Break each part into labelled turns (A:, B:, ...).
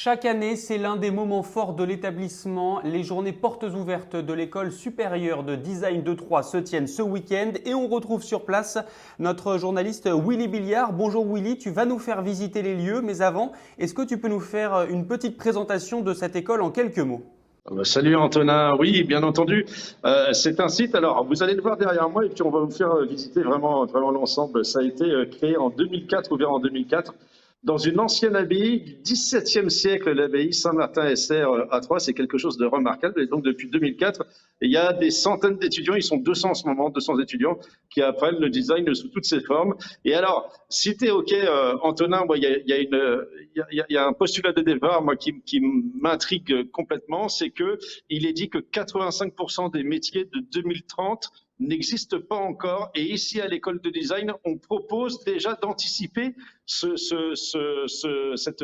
A: Chaque année, c'est l'un des moments forts de l'établissement. Les journées portes ouvertes de l'école supérieure de design de Troyes se tiennent ce week-end et on retrouve sur place notre journaliste Willy Billiard. Bonjour Willy, tu vas nous faire visiter les lieux, mais avant, est-ce que tu peux nous faire une petite présentation de cette école en quelques mots?
B: Salut Antonin, oui, bien entendu. C'est un site, alors vous allez le voir derrière moi et puis on va vous faire visiter vraiment l'ensemble. Ça a été créé en 2004, ouvert en 2004, dans une ancienne abbaye du XVIIe siècle, l'abbaye Saint-Martin-et-Serres à Troyes. C'est quelque chose de remarquable. Et donc depuis 2004, il y a des centaines d'étudiants, ils sont 200 en ce moment, 200 étudiants qui apprennent le design sous toutes ses formes. Et alors, si tu es OK, Antonin, moi, il y a un postulat de départ moi, qui m'intrigue complètement, c'est que il est dit que 85% des métiers de 2030 n'existent pas encore. Et ici, à l'école de design, on propose déjà d'anticiper cette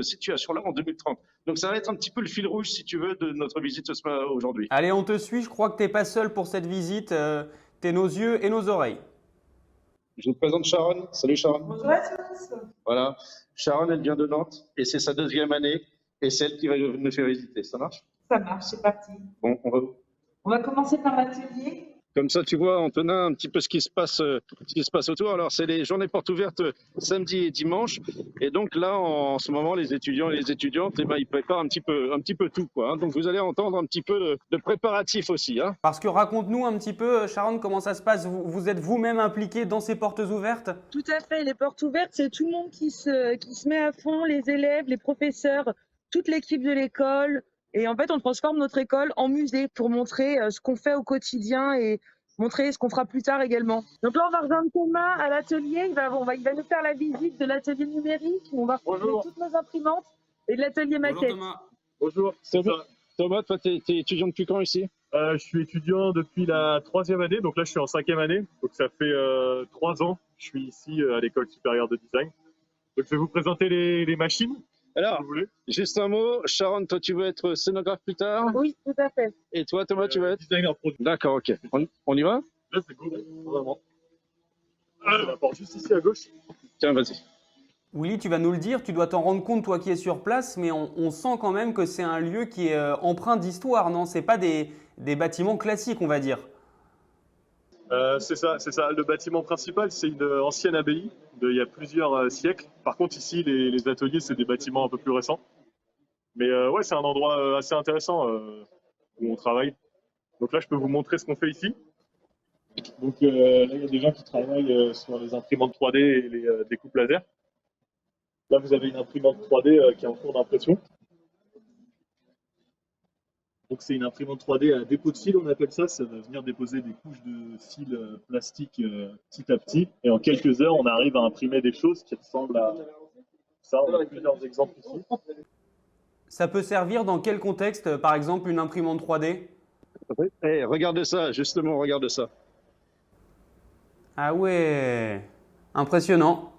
B: situation-là en 2030. Donc ça va être un petit peu le fil rouge, si tu veux, de notre visite aujourd'hui.
A: Allez, on te suit, je crois que tu n'es pas seul pour cette visite. T'es nos yeux et nos oreilles.
B: Je vous présente Sharon. Salut Sharon.
C: Bonjour à tous.
B: Voilà. Sharon, elle vient de Nantes et c'est sa deuxième année et c'est elle qui va nous faire visiter. Ça marche?
C: Ça marche, c'est parti.
B: Bon,
C: On va commencer par l'atelier.
B: Comme ça, tu vois, Antonin, un petit peu ce qui se passe autour. Alors, c'est les journées portes ouvertes samedi et dimanche. Et donc là, en ce moment, les étudiants et les étudiantes, eh ben, ils préparent un petit peu tout, quoi. Hein. Donc, vous allez entendre un petit peu de préparatifs aussi. Hein.
A: Parce que raconte-nous un petit peu, Sharon, comment ça se passe. Vous êtes vous-même impliqué dans ces portes ouvertes?
C: Tout à fait, les portes ouvertes, c'est tout le monde qui se met à fond, les élèves, les professeurs, toute l'équipe de l'école. Et en fait, on transforme notre école en musée pour montrer ce qu'on fait au quotidien et montrer ce qu'on fera plus tard également. Donc là, on va rejoindre Thomas à l'atelier. Il va nous faire la visite de l'atelier numérique où on va retrouver toutes nos imprimantes et de l'atelier maquette.
B: Bonjour. Thomas, toi, tu es étudiant depuis quand ici?
D: Je suis étudiant depuis la 3e année, donc là je suis en 5e année, donc ça fait 3 ans que je suis ici à l'école supérieure de design. Donc je vais vous présenter les machines.
B: Alors,
D: si vous voulez.
B: juste un mot, Sharon, toi tu veux être scénographe plus tard?
C: Oui, tout à fait.
B: Et toi Thomas, tu veux être?
D: Designer produit.
B: D'accord, ok. On y va?
D: Là c'est go, vraiment. Ah, la porte juste ici à gauche.
B: Tiens, vas-y.
A: Willy, tu vas nous le dire, tu dois t'en rendre compte, toi qui es sur place, mais on sent quand même que c'est un lieu qui est empreint d'histoire, non? C'est pas des bâtiments classiques, on va dire.
D: C'est ça. Le bâtiment principal, c'est une ancienne abbaye d'il y a plusieurs siècles. Par contre, ici, les ateliers, c'est des bâtiments un peu plus récents. Mais ouais, c'est un endroit assez intéressant où on travaille. Donc là, je peux vous montrer ce qu'on fait ici. Donc là, il y a des gens qui travaillent sur les imprimantes 3D et les découpes laser. Là, vous avez une imprimante 3D qui est en cours d'impression. Donc c'est une imprimante 3D à dépôt de fil, on appelle ça. Ça va venir déposer des couches de fil plastique petit à petit. Et en quelques heures, on arrive à imprimer des choses qui ressemblent à ça. On a plusieurs exemples ici.
A: Ça peut servir dans quel contexte, par exemple, une imprimante 3D?
B: Hey, regarde ça, justement, regarde ça.
A: Ah ouais, impressionnant.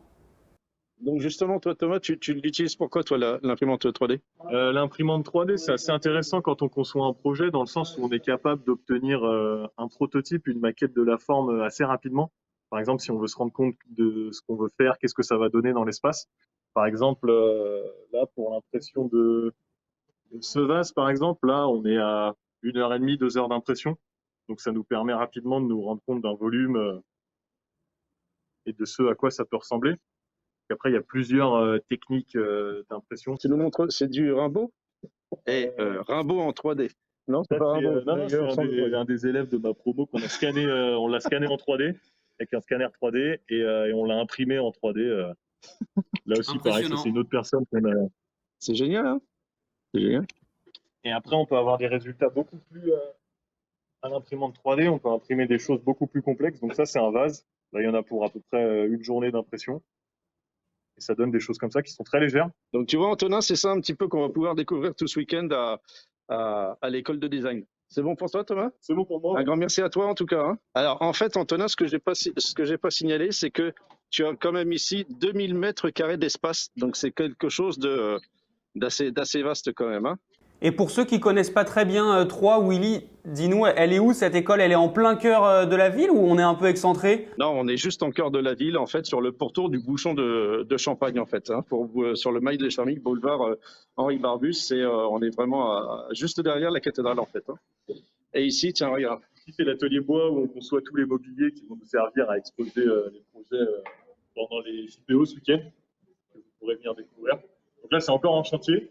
B: Donc justement, toi Thomas, tu l'utilises pourquoi toi l'imprimante 3D?
D: L'imprimante 3D, c'est assez intéressant quand on conçoit un projet, dans le sens où on est capable d'obtenir un prototype, une maquette de la forme assez rapidement. Par exemple, si on veut se rendre compte de ce qu'on veut faire, qu'est-ce que ça va donner dans l'espace. Par exemple, là, pour l'impression de ce vase, par exemple, là, on est à 1h30, 2 heures d'impression. Donc, ça nous permet rapidement de nous rendre compte d'un volume et de ce à quoi ça peut ressembler. Après, il y a plusieurs techniques d'impression.
B: Tu nous montres, c'est du Rimbaud? Rimbaud en 3D. Non, c'est pas Rimbaud.
D: Non, c'est un des élèves de ma promo qu'on a scanné, on l'a scanné en 3D avec un scanner 3D et on l'a imprimé en 3D. Là aussi, pareil, ça, c'est une autre personne qu'on a.
B: C'est génial, hein? C'est génial.
D: Et après, on peut avoir des résultats beaucoup plus à l'imprimante 3D. On peut imprimer des choses beaucoup plus complexes. Donc ça, c'est un vase. Là, il y en a pour à peu près une journée d'impression. Et ça donne des choses comme ça qui sont très légères.
B: Donc tu vois, Antonin, c'est ça un petit peu qu'on va pouvoir découvrir tout ce week-end à l'école de design. C'est bon pour toi, Thomas?
D: C'est bon pour moi.
B: Un grand merci à toi, en tout cas. Hein. Alors, en fait, Antonin, ce que j'ai pas signalé, c'est que tu as quand même ici 2000 mètres carrés d'espace. Donc, c'est quelque chose d'assez vaste quand même. Hein.
A: Et pour ceux qui connaissent pas très bien Troyes, Willy, dis-nous, elle est où cette école? Elle est en plein cœur de la ville ou on est un peu excentré?
B: Non, on est juste en cœur de la ville, en fait, sur le pourtour du bouchon de Champagne, en fait, hein, sur le mail des Charmilles, boulevard Henri Barbus, on est vraiment juste derrière la cathédrale, en fait. Hein. Et ici, tiens, regarde.
D: Ici, c'est l'atelier bois où on conçoit tous les mobiliers qui vont nous servir à exposer les projets pendant les JPO ce week-end, que vous pourrez venir découvrir. Donc là, c'est encore en chantier.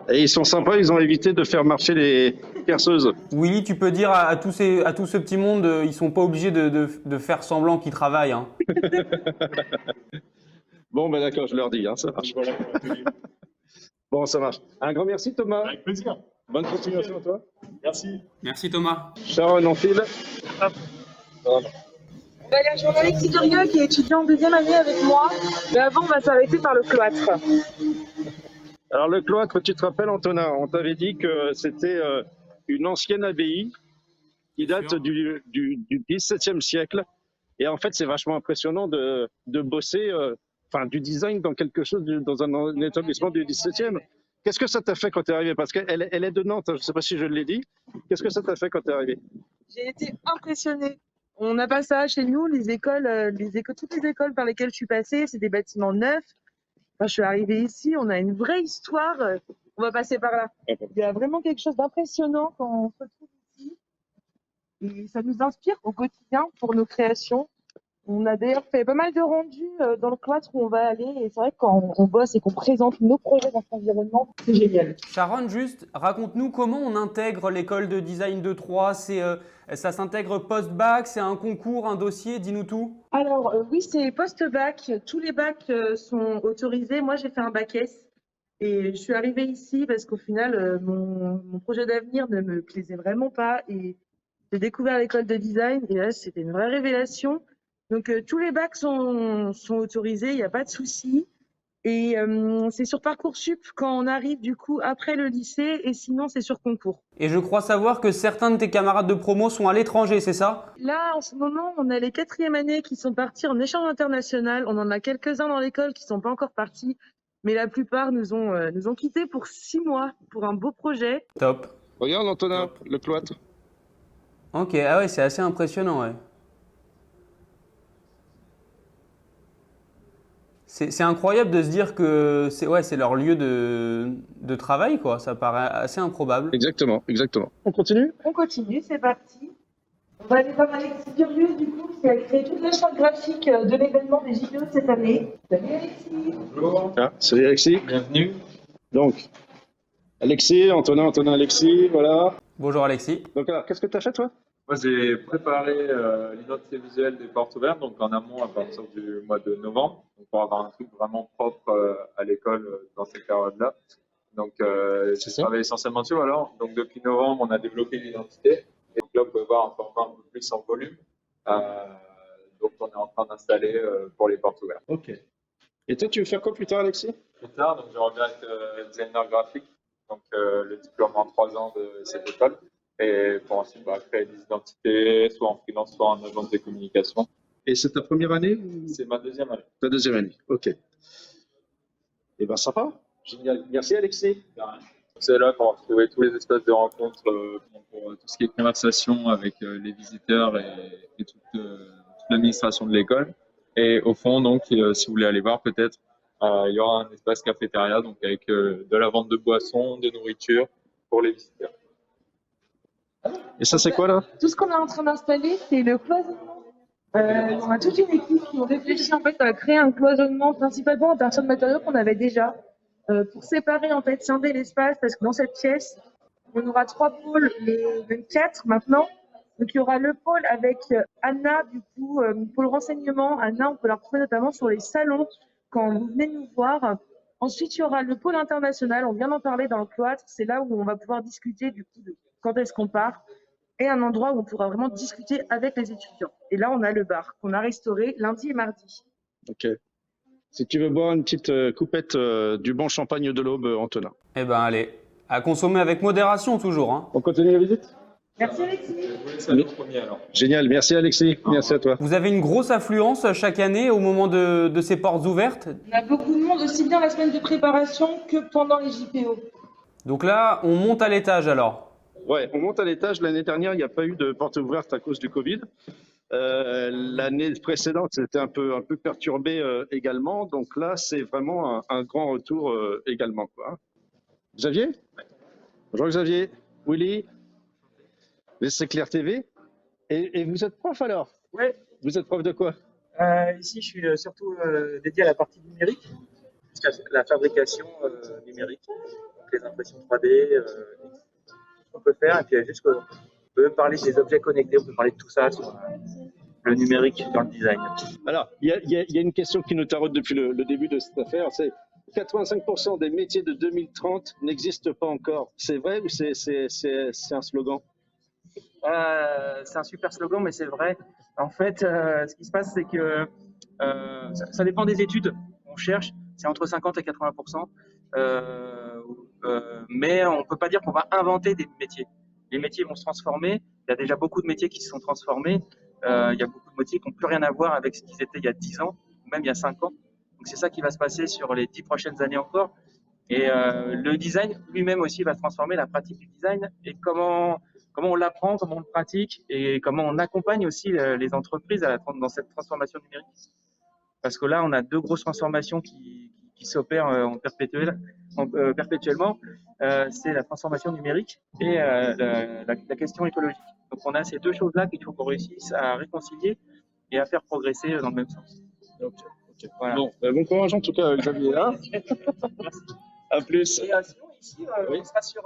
B: Et ils sont sympas, ils ont évité de faire marcher les perceuses.
A: Willy, tu peux dire à tout ce petit monde, ils sont pas obligés de faire semblant qu'ils travaillent. Hein.
B: Bon, ben d'accord, je leur dis, hein, ça marche.
D: Voilà,
B: Bon, ça marche. Un grand merci, Thomas.
D: avec plaisir.
B: Bonne continuation à toi.
D: Merci.
A: Merci Thomas.
B: Sharon, on file.
C: Il y a Jean-Alexis Durieux qui est étudiant en deuxième année avec moi, mais avant on va s'arrêter par le cloître.
B: Alors, le cloître, tu te rappelles, Antonin, on t'avait dit que c'était une ancienne abbaye qui date du XVIIe siècle. Et en fait, c'est vachement impressionnant de bosser, du design dans quelque chose, dans un établissement du XVIIe. Qu'est-ce que ça t'a fait quand tu es arrivé? Parce qu'elle est de Nantes, je ne sais pas si je l'ai dit. Qu'est-ce que ça t'a fait quand tu es arrivé?
C: J'ai été impressionnée. On n'a pas ça chez nous, toutes les écoles par lesquelles je suis passée, c'est des bâtiments neufs. Quand je suis arrivée ici, on a une vraie histoire. On va passer par là. Il y a vraiment quelque chose d'impressionnant quand on se retrouve ici. Et ça nous inspire au quotidien pour nos créations. On a d'ailleurs fait pas mal de rendus dans le cloître où on va aller. Et c'est vrai que quand on bosse et qu'on présente nos projets dans cet environnement, c'est génial.
A: Sharon, juste, raconte-nous comment on intègre l'école de design de Troyes. Ça s'intègre post-bac, c'est un concours, un dossier, dis-nous tout.
C: Alors oui, c'est post-bac. Tous les bacs sont autorisés. Moi, j'ai fait un bac S. Et je suis arrivée ici parce qu'au final, mon projet d'avenir ne me plaisait vraiment pas. Et j'ai découvert l'école de design. Et là, c'était une vraie révélation. Donc, tous les bacs sont autorisés, il n'y a pas de souci. Et c'est sur Parcoursup quand on arrive du coup après le lycée et sinon c'est sur concours.
A: Et je crois savoir que certains de tes camarades de promo sont à l'étranger, c'est ça?
C: Là, en ce moment, on a les 4e années qui sont partis en échange international. On en a quelques-uns dans l'école qui ne sont pas encore partis, mais la plupart nous ont quittés pour 6 mois pour un beau projet.
A: Top.
B: Regarde, Antonin, le cloître.
A: Ok, ah ouais, c'est assez impressionnant, ouais. C'est incroyable de se dire que c'est leur lieu de travail, quoi. Ça paraît assez improbable.
B: Exactement, exactement. On continue?
C: On continue, c'est parti. On va aller voir Alexis Durieux, du coup, qui a créé toute la charte graphique de l'événement des JPO de cette année. Salut Alexis.
B: Bonjour. Ah, salut Alexis.
D: Bienvenue.
B: Donc, Alexis, Antonin, Alexis, voilà.
A: Bonjour Alexis.
B: Donc alors, qu'est-ce que tu as fait toi?
E: Moi, j'ai préparé l'identité visuelle des portes ouvertes, donc en amont à partir du mois de novembre, donc pour avoir un truc vraiment propre à l'école dans cette période-là. Donc, j'ai travaillé essentiellement dessus. Alors, donc depuis novembre, on a développé l'identité. Et donc là, vous pouvez voir un format un peu plus en volume. Donc, on est en train d'installer pour les portes ouvertes.
B: Ok. Et toi, tu veux faire quoi plus tard, Alexis?
E: Plus tard, donc je reviens être designer graphique, donc le diplôme en 3 ans de cette école. Et pour ensuite créer des identités, soit en freelance, soit en agence de communication.
B: Et c'est ta première année?
E: C'est ma 2e année.
B: Ta 2e année, ok. Eh ben sympa, génial. Merci Alexis.
E: C'est là qu'on va retrouver tous les espaces de rencontre pour tout ce qui est conversation avec les visiteurs et toute l'administration de l'école. Et au fond, donc, si vous voulez aller voir, peut-être, il y aura un espace cafétéria, donc avec de la vente de boissons, de nourriture pour les visiteurs.
B: Et ça, c'est quoi là?
C: Tout ce qu'on est en train d'installer, c'est le cloisonnement. On a toute une équipe qui ont réfléchi en fait à créer un cloisonnement principalement à partir de matériaux qu'on avait déjà pour séparer en fait, scinder l'espace parce que dans cette pièce, on aura 3 pôles, même 4 maintenant. Donc il y aura le pôle avec Anna du coup, pôle renseignement. Anna, on peut la retrouver notamment sur les salons quand vous venez nous voir. Ensuite, il y aura le pôle international. On vient d'en parler dans le cloître. C'est là où on va pouvoir discuter du coup de quand est-ce qu'on part, et un endroit où on pourra vraiment discuter avec les étudiants. Et là, on a le bar qu'on a restauré lundi et mardi.
B: Ok. Si tu veux boire une petite coupette du bon champagne de l'Aube, Antonin.
A: Eh ben allez, à consommer avec modération toujours, hein.
B: On continue la visite?
C: Merci Alexis.
E: Je vous laisse aller au premier alors.
B: Génial, merci Alexis, merci à toi.
A: Vous avez une grosse affluence chaque année au moment de ces portes ouvertes?
C: On a beaucoup de monde, aussi bien la semaine de préparation que pendant les JPO.
A: Donc là, on monte à l'étage alors.
B: Ouais, on monte à l'étage. L'année dernière, il n'y a pas eu de porte ouverte à cause du Covid. L'année précédente, c'était un peu perturbé également. Donc là, c'est vraiment un grand retour également, quoi. Xavier? Bonjour Xavier. Willy? C'est Claire TV. Et vous êtes prof alors?
F: Oui,
B: Vous êtes prof de quoi?
F: ici je suis surtout dédié à la partie numérique, jusqu'à la fabrication numérique, donc les impressions 3D, ce qu'on peut faire, et puis juste on peut même parler des objets connectés, on peut parler de tout ça sur le numérique dans le design.
B: Alors, il y a une question qui nous taraude depuis le début de cette affaire, c'est 85% des métiers de 2030 n'existent pas encore. C'est vrai ou c'est un slogan?
F: C'est un super slogan, mais c'est vrai. En fait, ce qui se passe, c'est que ça dépend des études. On cherche, c'est entre 50 et 80%. Mais on ne peut pas dire qu'on va inventer des métiers. Les métiers vont se transformer. Il y a déjà beaucoup de métiers qui se sont transformés. Il y a beaucoup de métiers qui n'ont plus rien à voir avec ce qu'ils étaient il y a 10 ans, ou même il y a 5 ans. Donc c'est ça qui va se passer sur les 10 prochaines années encore. Et le design lui-même aussi va se transformer, la pratique du design, et comment on l'apprend, comment on le pratique, et comment on accompagne aussi les entreprises dans cette transformation numérique. Parce que là, on a deux grosses transformations qui s'opèrent perpétuellement. C'est la transformation numérique et la question écologique. Donc on a ces deux choses-là qu'il faut qu'on réussisse à réconcilier et à faire progresser dans le même sens.
B: Ok.
F: Voilà.
B: Bon courage en tout cas, Xavier. Hein. À plus.
F: Et sinon, ici, on sera sur,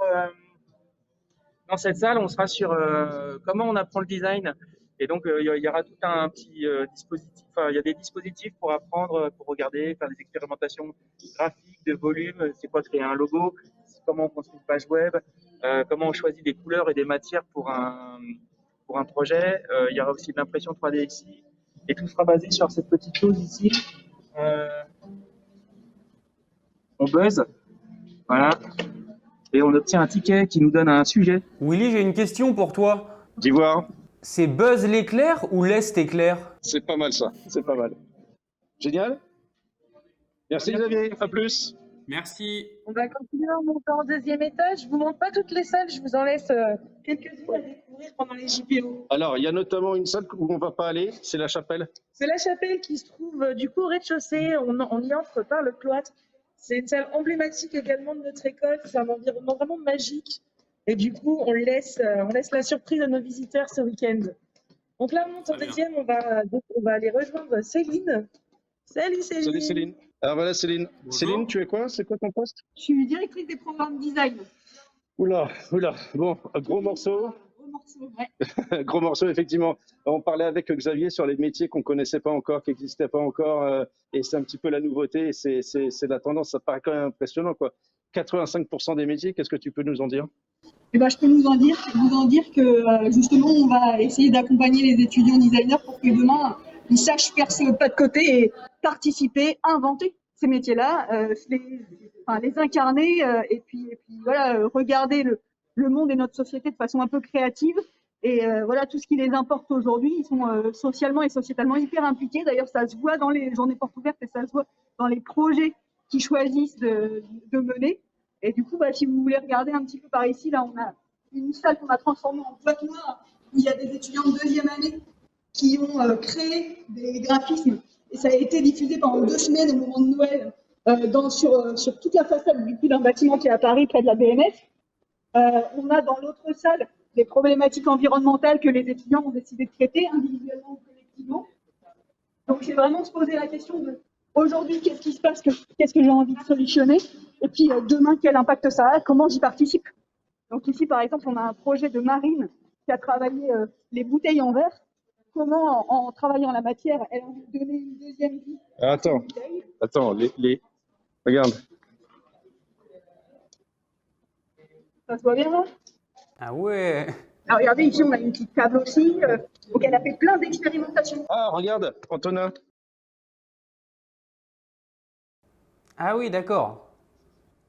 F: dans cette salle, on sera sur comment on apprend le design. Et donc, il y aura tout un petit dispositif. Enfin, il y a des dispositifs pour apprendre, pour regarder, faire des expérimentations graphiques, de volume. C'est quoi créer un logo, comment on construit une page web, comment on choisit des couleurs et des matières pour un projet. Il y aura aussi de l'impression 3D ici. Et tout sera basé sur cette petite chose ici. On buzz. Voilà. Et on obtient un ticket qui nous donne un sujet.
A: Willy, j'ai une question pour toi.
B: D'Ivoire.
A: C'est Buzz l'éclair ou l'Est éclair?
B: C'est pas mal ça, c'est pas mal. Génial. Merci Xavier, à plus.
A: Merci.
C: On va continuer en montant au deuxième étage. Je vous montre pas toutes les salles, je vous en laisse quelques-unes à découvrir pendant les JPO.
B: Alors, il y a notamment une salle où on va pas aller, c'est la chapelle.
C: C'est la chapelle qui se trouve du coup au rez-de-chaussée. On y entre par le cloître. C'est une salle emblématique également de notre école. C'est un environnement vraiment magique. Et du coup, on laisse la surprise à nos visiteurs ce week-end. Donc là, on monte en deuxième. On va aller rejoindre Céline. Salut Céline.
B: Salut Céline. Alors voilà Céline.
A: Bonjour.
B: Céline, tu es quoi? C'est quoi ton poste?
G: Je suis directrice des programmes design.
B: Oula. Bon, un gros morceau.
G: Gros morceau, ouais.
B: Gros morceau, effectivement. On parlait avec Xavier sur les métiers qu'on connaissait pas encore, qui n'existaient pas encore, et c'est un petit peu la nouveauté, c'est la tendance, ça paraît quand même impressionnant, quoi. 85% des métiers, qu'est-ce que tu peux nous en dire?
G: Et ben, je peux vous en dire que justement, on va essayer d'accompagner les étudiants designers pour que demain, ils sachent faire ce pas de côté et participer, inventer ces métiers-là, les incarner et puis voilà, regarder le monde et notre société de façon un peu créative. Et voilà, tout ce qui les importe aujourd'hui, ils sont socialement et sociétalement hyper impliqués. D'ailleurs, ça se voit dans les journées portes ouvertes et ça se voit dans les projets qu'ils choisissent de mener. Et du coup, si vous voulez regarder un petit peu par ici, là, on a une salle qu'on a transformée en boîte noire où il y a des étudiants de deuxième année qui ont créé des graphismes. Et ça a été diffusé pendant 2 semaines au moment de Noël sur toute la façade du coup d'un bâtiment qui est à Paris, près de la BNF. On a dans l'autre salle des problématiques environnementales que les étudiants ont décidé de traiter individuellement ou collectivement. Donc, c'est vraiment se poser la question de aujourd'hui, qu'est-ce qui se passe, qu'est-ce que j'ai envie de solutionner, et puis demain, quel impact ça a, comment j'y participe. Donc ici, par exemple, on a un projet de Marine qui a travaillé les bouteilles en verre. Comment, en travaillant la matière, elle a envie de donner une deuxième vie à ces bouteilles.
B: Attends, regarde.
G: Ça se voit bien, là?
A: Ah ouais.
G: Alors regardez, ici, on a une petite table aussi. Donc elle a fait plein d'expérimentations.
B: Ah, regarde, Antonin.
A: Ah oui, d'accord.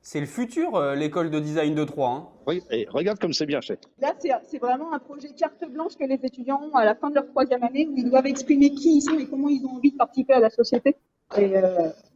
A: C'est le futur, l'école de design de Troyes. Hein.
B: Oui, et regarde comme c'est bien fait.
G: Là, c'est vraiment un projet carte blanche que les étudiants ont à la fin de leur 3e année, où ils doivent exprimer qui ils sont et comment ils ont envie de participer à la société. Et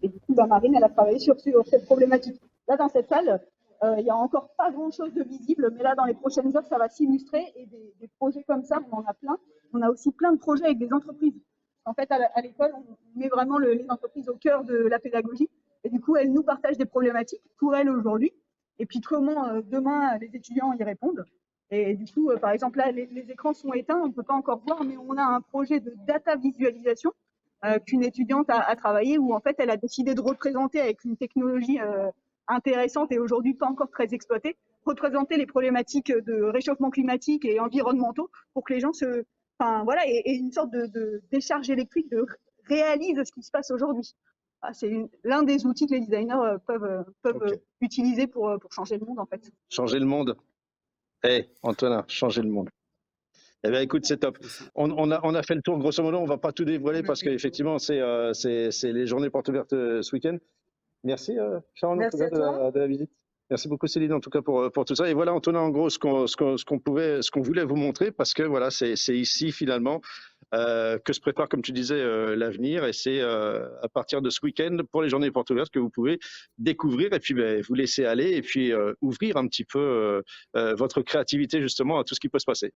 G: du coup, Marine, elle a travaillé sur cette problématique. Là, dans cette salle, Il n'y a encore pas grand-chose de visible, mais là, dans les prochaines heures, ça va s'illustrer. Et des projets comme ça, on en a plein. On a aussi plein de projets avec des entreprises. En fait, à l'école, on met vraiment les entreprises au cœur de la pédagogie. Et du coup, elles nous partagent des problématiques pour elles aujourd'hui. Et puis, comment demain, les étudiants y répondent. Et du coup, par exemple, là, les écrans sont éteints, on ne peut pas encore voir, mais on a un projet de data visualisation qu'une étudiante a travaillé, où en fait, elle a décidé de représenter avec une technologie intéressante et aujourd'hui pas encore très exploitée, représenter les problématiques de réchauffement climatique et environnementaux pour que les gens et une sorte de décharge électrique réalise ce qui se passe aujourd'hui. C'est l'un des outils que les designers peuvent utiliser pour changer le monde en fait.
B: Changer le monde. Antonin, changer le monde. Eh bien, écoute, c'est top. On a fait le tour, grosso modo, on ne va pas tout dévoiler parce qu'effectivement, c'est les journées portes ouvertes ce week-end. Merci, Sharon, en tout cas, de la visite. Merci beaucoup, Céline, en tout cas, pour tout ça. Et voilà, Antonin, en gros, ce qu'on voulait vous montrer, parce que voilà, c'est ici, finalement, que se prépare, comme tu disais, l'avenir. Et c'est à partir de ce week-end, pour les journées portes ouvertes, que vous pouvez découvrir et puis vous laisser aller et puis ouvrir un petit peu votre créativité, justement, à tout ce qui peut se passer.